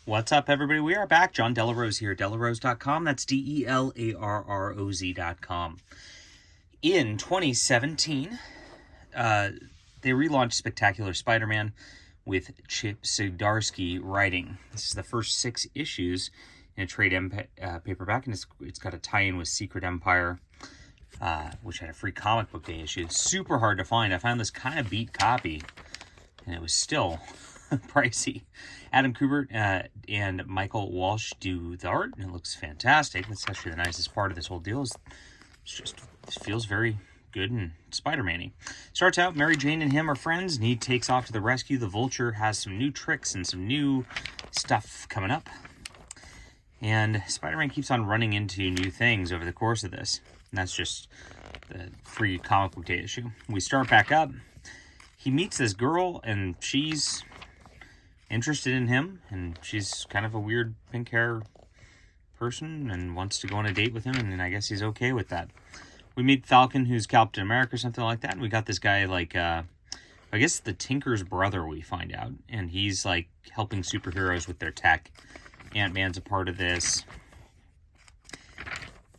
What's up, everybody? We are back. John Delarose here, delarose.com. That's DELARROZ.com. In 2017, they relaunched Spectacular Spider-Man with Chip Zdarsky writing. This is the first 6 issues in a trade paperback, and it's got a tie-in with Secret Empire, which had a free comic book day issue. It's super hard to find. I found this kind of beat copy, and it was still pricey. Adam Kubert and Michael Walsh do the art, and it looks fantastic. That's actually the nicest part of this whole deal. It feels very good and Spider-Man-y. Starts out, Mary Jane and him are friends, and he takes off to the rescue. The Vulture has some new tricks and some new stuff coming up. And Spider-Man keeps on running into new things over the course of this. And that's just the free comic book day issue. We start back up. He meets this girl, and she's interested in him, and she's kind of a weird pink hair person and wants to go on a date with him, and I guess he's okay with that. We meet Falcon, who's Captain America or something like that, and we got this guy, like, I guess the Tinker's brother, we find out, and he's, like, helping superheroes with their tech. Ant-Man's a part of this.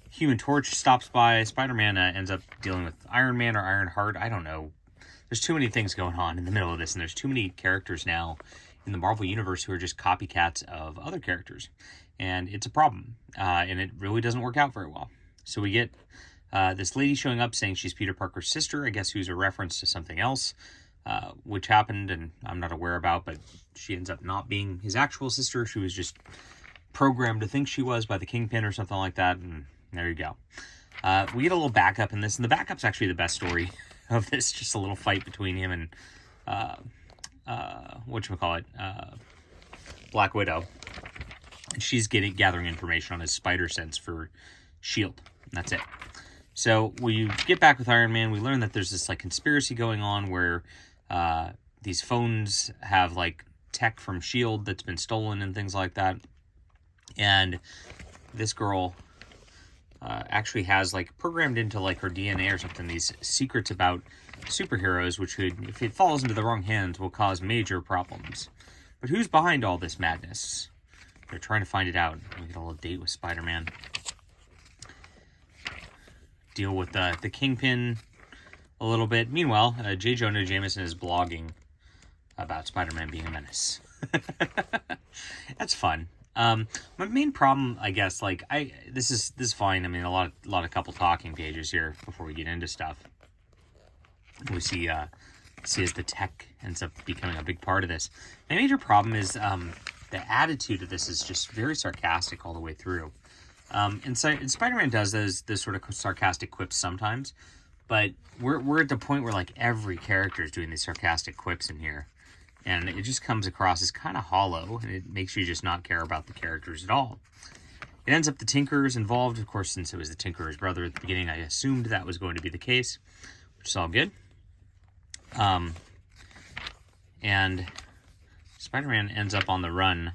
Human Torch stops by. Spider-Man ends up dealing with Iron Man or Ironheart. I don't know. There's too many things going on in the middle of this, and there's too many characters now in the Marvel Universe who are just copycats of other characters. And it's a problem. And it really doesn't work out very well. So we get this lady showing up saying she's Peter Parker's sister, I guess, who's a reference to something else, which happened and I'm not aware about, but she ends up not being his actual sister. She was just programmed to think she was by the Kingpin or something like that, and there you go. We get a little backup in this, and the backup's actually the best story of this, just a little fight between him and Black Widow. And she's gathering information on his spider sense for S.H.I.E.L.D. And that's it. So we get back with Iron Man. We learn that there's this like conspiracy going on where these phones have like tech from S.H.I.E.L.D. that's been stolen and things like that. And this girl actually has like programmed into like her DNA or something these secrets about superheroes, which could, if it falls into the wrong hands, will cause major problems. But who's behind all this madness? They're trying to find it out. We get a little date with Spider-Man. Deal with the Kingpin a little bit. Meanwhile, J. Jonah Jameson is blogging about Spider-Man being a menace. That's fun. My main problem, I guess, like this is fine. I mean, a lot of couple talking pages here before we get into stuff. We see as the tech ends up becoming a big part of this. My major problem is the attitude of this is just very sarcastic all the way through. And Spider-Man does those sort of sarcastic quips sometimes, but we're at the point where like every character is doing these sarcastic quips in here, and it just comes across as kind of hollow, and it makes you just not care about the characters at all. It ends up the Tinker's involved, of course, since it was the Tinker's brother at the beginning. I assumed that was going to be the case, which is all good. And Spider-Man ends up on the run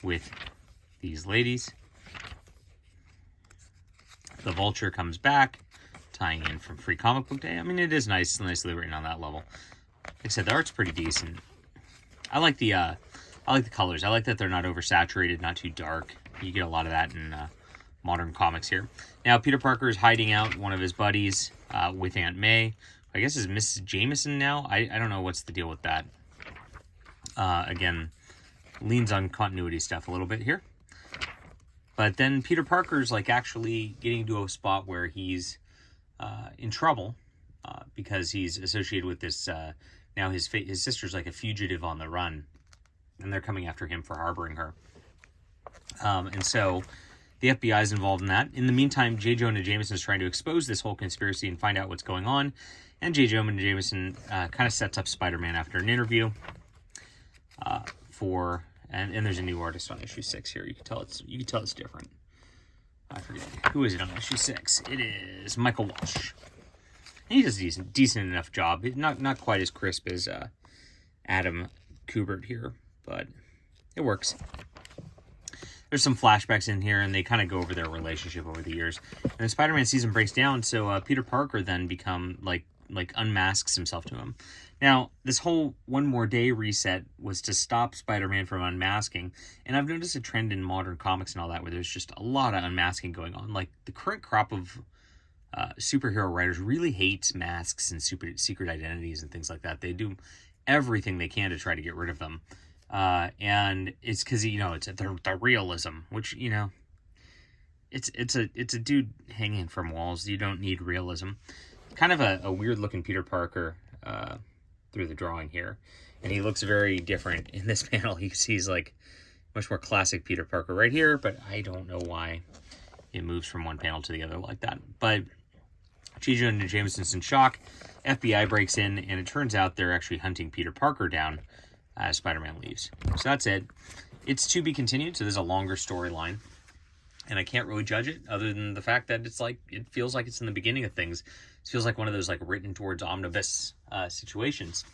with these ladies. The Vulture comes back, tying in from Free Comic Book Day. I mean, it is nicely written on that level. Like I said, the art's pretty decent. I like the colors. I like that they're not oversaturated, not too dark. You get a lot of that in modern comics here. Now, Peter Parker is hiding out one of his buddies with Aunt May. I guess is Mrs. Jameson now. I don't know what's the deal with that. Again, leans on continuity stuff a little bit here. But then Peter Parker's like actually getting to a spot where he's in trouble because he's associated with this. Now his sister's like a fugitive on the run, and they're coming after him for harboring her. And so the FBI is involved in that. In the meantime, J. Jonah Jameson is trying to expose this whole conspiracy and find out what's going on. And J. Jonah Jameson kind of sets up Spider-Man after an interview and there's a new artist on issue 6 here. You can tell it's different. I forget who is it on issue 6. It is Michael Walsh. And he does a decent enough job. Not quite as crisp as Adam Kubert here, but it works. There's some flashbacks in here, and they kind of go over their relationship over the years. And the Spider-Man season breaks down, so Peter Parker then become like like unmasks himself to him. Now, this whole One More Day reset was to stop Spider-Man from unmasking, and I've noticed a trend in modern comics and all that where there's just a lot of unmasking going on. Like, the current crop of superhero writers really hate masks and secret identities and things like that. They do everything they can to try to get rid of them. And it's because, it's the realism, which, it's a dude hanging from walls. You don't need realism. Kind of a weird looking Peter Parker through the drawing here, and he looks very different in this panel. He's like much more classic Peter Parker right here, but I don't know why it moves from one panel to the other like that. But Chijo and Jameson's in shock. FBI breaks in, and it turns out they're actually hunting Peter Parker down as Spider-Man leaves. So that's it. It's to be continued, so there's a longer storyline. And I can't really judge it other than the fact that it feels like it's in the beginning of things. It feels like one of those like written towards omnibus situations.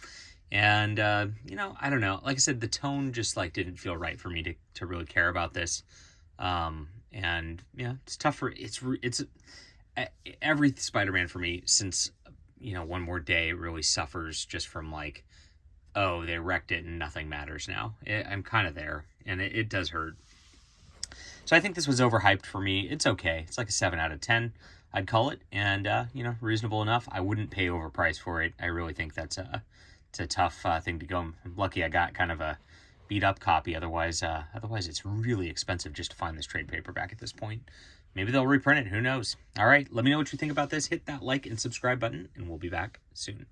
And, I don't know. Like I said, the tone just like didn't feel right for me to really care about this. And yeah, it's tough for, it's every Spider-Man for me since, One More Day really suffers just from like, oh, they wrecked it and nothing matters now. I'm kind of there, and it does hurt. So I think this was overhyped for me. It's okay. It's like a 7 out of 10, I'd call it. And, reasonable enough. I wouldn't pay overpriced for it. I really think it's a tough thing to go. I'm lucky I got kind of a beat-up copy. Otherwise, it's really expensive just to find this trade paperback at this point. Maybe they'll reprint it. Who knows? All right, let me know what you think about this. Hit that like and subscribe button, and we'll be back soon.